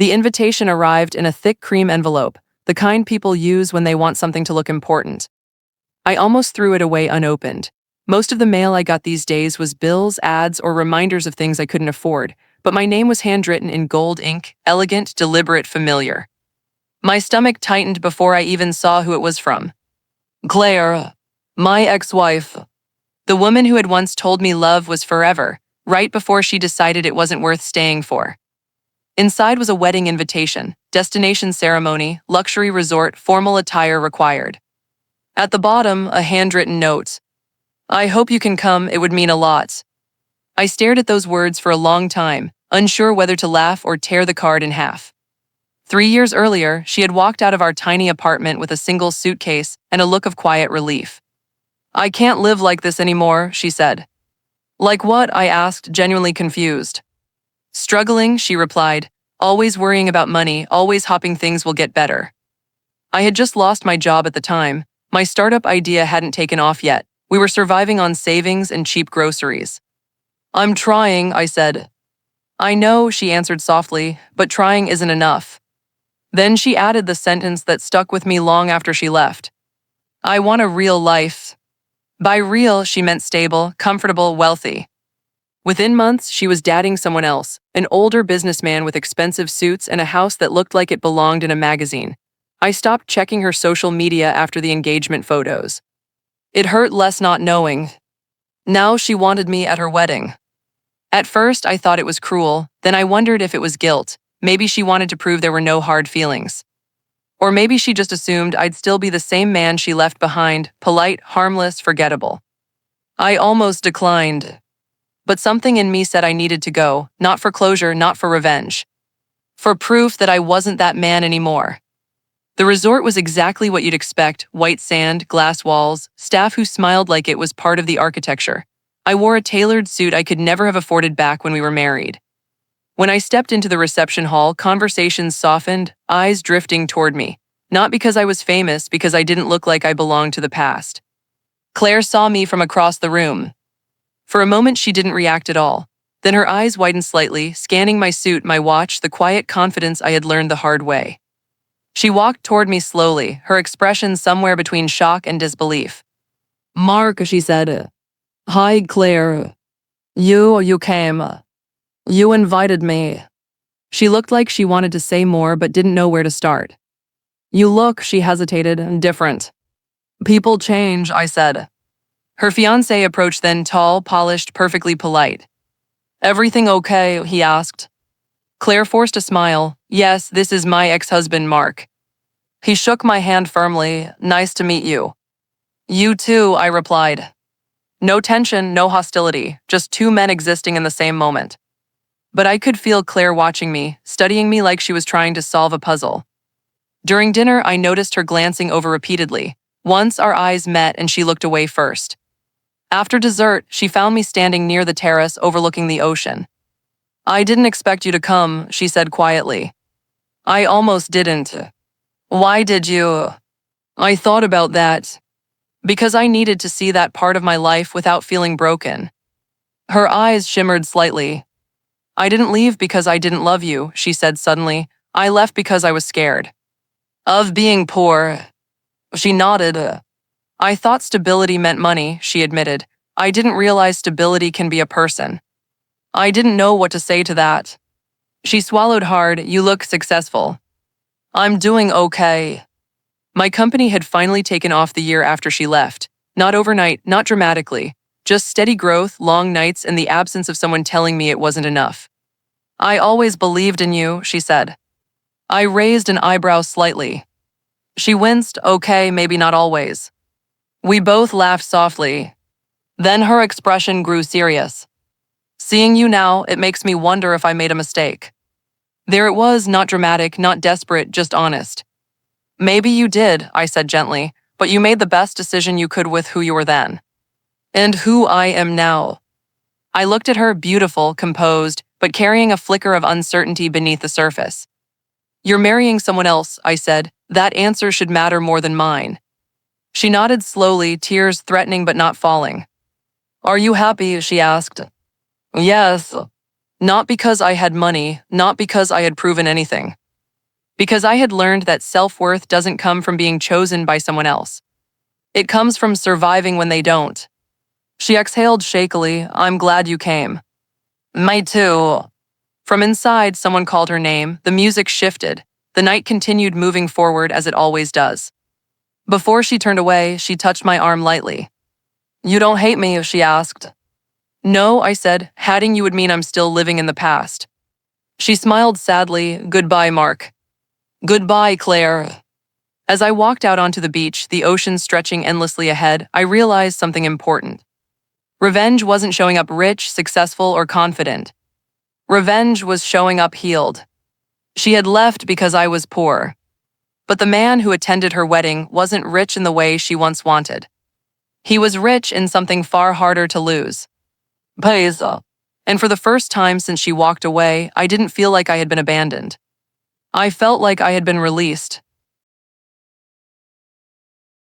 The invitation arrived in a thick cream envelope, the kind people use when they want something to look important. I almost threw it away unopened. Most of the mail I got these days was bills, ads, or reminders of things I couldn't afford, but my name was handwritten in gold ink, elegant, deliberate, familiar. My stomach tightened before I even saw who it was from. Claire, my ex-wife. The woman who had once told me love was forever, right before she decided it wasn't worth staying for. Inside was a wedding invitation, destination ceremony, luxury resort, formal attire required. At the bottom, a handwritten note. I hope you can come, it would mean a lot. I stared at those words for a long time, unsure whether to laugh or tear the card in half. 3 years earlier, she had walked out of our tiny apartment with a single suitcase and a look of quiet relief. I can't live like this anymore, she said. Like what? I asked, genuinely confused. Struggling, she replied, always worrying about money, always hoping things will get better. I had just lost my job at the time. My startup idea hadn't taken off yet. We were surviving on savings and cheap groceries. I'm trying, I said. I know, she answered softly, but trying isn't enough. Then she added the sentence that stuck with me long after she left. I want a real life. By real, she meant stable, comfortable, wealthy. Within months, she was dating someone else, an older businessman with expensive suits and a house that looked like it belonged in a magazine. I stopped checking her social media after the engagement photos. It hurt less not knowing. Now she wanted me at her wedding. At first, I thought it was cruel, then I wondered if it was guilt. Maybe she wanted to prove there were no hard feelings. Or maybe she just assumed I'd still be the same man she left behind, polite, harmless, forgettable. I almost declined. But something in me said I needed to go, not for closure, not for revenge. For proof that I wasn't that man anymore. The resort was exactly what you'd expect, white sand, glass walls, staff who smiled like it was part of the architecture. I wore a tailored suit I could never have afforded back when we were married. When I stepped into the reception hall, conversations softened, eyes drifting toward me. Not because I was famous, because I didn't look like I belonged to the past. Claire saw me from across the room. For a moment, she didn't react at all. Then her eyes widened slightly, scanning my suit, my watch, the quiet confidence I had learned the hard way. She walked toward me slowly, her expression somewhere between shock and disbelief. Mark, she said. Hi, Claire. You came. You invited me. She looked like she wanted to say more but didn't know where to start. You look, she hesitated, different. People change, I said. Her fiancé approached then, tall, polished, perfectly polite. Everything okay? He asked. Claire forced a smile. Yes, this is my ex-husband, Mark. He shook my hand firmly. Nice to meet you. You too, I replied. No tension, no hostility, just two men existing in the same moment. But I could feel Claire watching me, studying me like she was trying to solve a puzzle. During dinner, I noticed her glancing over repeatedly. Once our eyes met and she looked away first. After dessert, she found me standing near the terrace overlooking the ocean. I didn't expect you to come, she said quietly. I almost didn't. Why did you? I thought about that. Because I needed to see that part of my life without feeling broken. Her eyes shimmered slightly. I didn't leave because I didn't love you, she said suddenly. I left because I was scared. Of being poor. She nodded. I thought stability meant money, she admitted. I didn't realize stability can be a person. I didn't know what to say to that. She swallowed hard. You look successful. I'm doing okay. My company had finally taken off the year after she left. Not overnight, not dramatically. Just steady growth, long nights, and the absence of someone telling me it wasn't enough. I always believed in you, she said. I raised an eyebrow slightly. She winced. Okay, maybe not always. We both laughed softly. Then her expression grew serious. Seeing you now, it makes me wonder if I made a mistake. There it was, not dramatic, not desperate, just honest. Maybe you did, I said gently, but you made the best decision you could with who you were then. And who I am now. I looked at her, beautiful, composed, but carrying a flicker of uncertainty beneath the surface. You're marrying someone else, I said. That answer should matter more than mine. She nodded slowly, tears threatening but not falling. Are you happy? She asked. Yes. Not because I had money, not because I had proven anything. Because I had learned that self-worth doesn't come from being chosen by someone else. It comes from surviving when they don't. She exhaled shakily. I'm glad you came. Me too. From inside, someone called her name. The music shifted. The night continued moving forward as it always does. Before she turned away, she touched my arm lightly. You don't hate me, she asked. No, I said. Hating you would mean I'm still living in the past. She smiled sadly. Goodbye, Mark. Goodbye, Claire. As I walked out onto the beach, the ocean stretching endlessly ahead, I realized something important. Revenge wasn't showing up rich, successful, or confident. Revenge was showing up healed. She had left because I was poor. But the man who attended her wedding wasn't rich in the way she once wanted. He was rich in something far harder to lose. Pesa. And for the first time since she walked away, I didn't feel like I had been abandoned. I felt like I had been released.